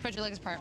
Spread your legs apart.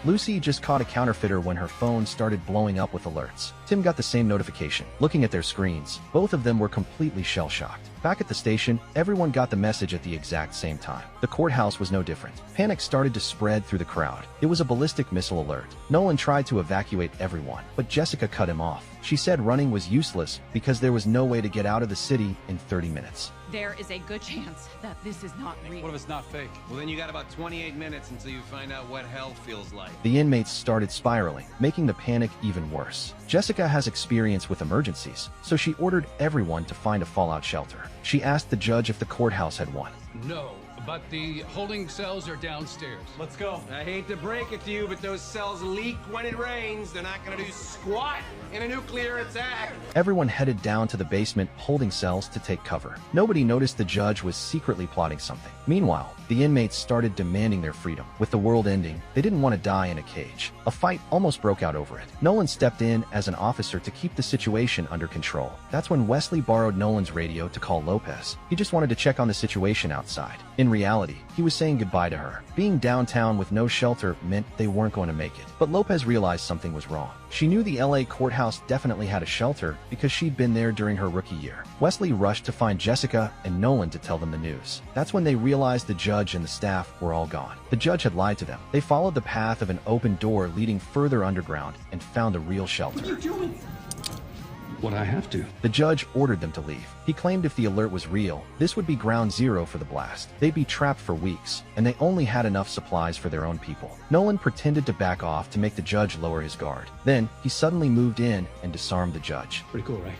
Lucy just caught a counterfeiter when her phone started blowing up with alerts. Tim got the same notification. Looking at their screens, both of them were completely shell-shocked. Back at the station, everyone got the message at the exact same time. The courthouse was no different. Panic started to spread through the crowd. It was a ballistic missile alert. Nolan tried to evacuate everyone, but Jessica cut him off. She said running was useless because there was no way to get out of the city in 30 minutes. There is a good chance that this is not real. What if it's not fake? Well, then you got about 28 minutes until you find out what hell feels like. The inmates started spiraling, making the panic even worse. Jessica has experience with emergencies, so she ordered everyone to find a fallout shelter. She asked the judge if the courthouse had one. No, but the holding cells are downstairs. Let's go. I hate to break it to you, but those cells leak when it rains. They're not gonna do squat in a nuclear attack. Everyone headed down to the basement holding cells to take cover. Nobody noticed the judge was secretly plotting something. Meanwhile, the inmates started demanding their freedom. With the world ending, they didn't want to die in a cage. A fight almost broke out over it. Nolan stepped in as an officer to keep the situation under control. That's when Wesley borrowed Nolan's radio to call Lopez. He just wanted to check on the situation outside. In reality, he was saying goodbye to her. Being downtown with no shelter meant they weren't going to make it. But Lopez realized something was wrong. She knew the LA courthouse definitely had a shelter because she'd been there during her rookie year. Wesley rushed to find Jessica and Nolan to tell them the news. That's when they realized the judge and the staff were all gone. The judge had lied to them. They followed the path of an open door leading further underground and found a real shelter. What are you doing? What I have to. The judge ordered them to leave. He claimed if the alert was real, this would be ground zero for the blast. They'd be trapped for weeks, and they only had enough supplies for their own people. Nolan pretended to back off to make the judge lower his guard. Then, he suddenly moved in and disarmed the judge. Pretty cool, right?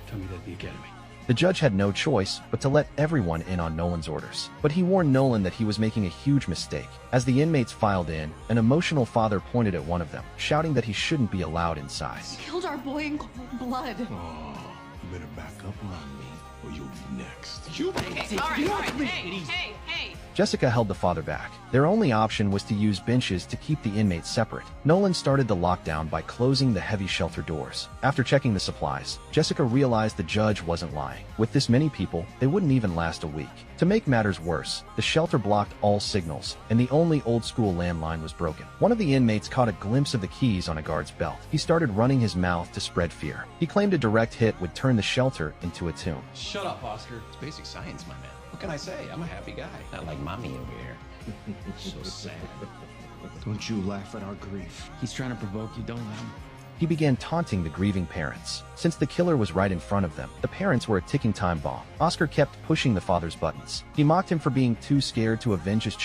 Tell me that at the academy. The judge had no choice but to let everyone in on Nolan's orders. But he warned Nolan that he was making a huge mistake. As the inmates filed in, an emotional father pointed at one of them, shouting that he shouldn't be allowed inside. You killed our boy in cold blood. Oh, you better back up on me, or you'll be next. You Okay, all right. Hey. Jessica held the father back. Their only option was to use benches to keep the inmates separate. Nolan started the lockdown by closing the heavy shelter doors. After checking the supplies, Jessica realized the judge wasn't lying. With this many people, they wouldn't even last a week. To make matters worse, the shelter blocked all signals, and the only old-school landline was broken. One of the inmates caught a glimpse of the keys on a guard's belt. He started running his mouth to spread fear. He claimed a direct hit would turn the shelter into a tomb. Shut up, Oscar. It's basic science, my man. What can I say? I'm a happy guy. Not like mommy over here. So sad. Don't you laugh at our grief. He's trying to provoke you, don't let him. He began taunting the grieving parents. Since the killer was right in front of them, the parents were a ticking time bomb. Oscar kept pushing the father's buttons. He mocked him for being too scared to avenge his child.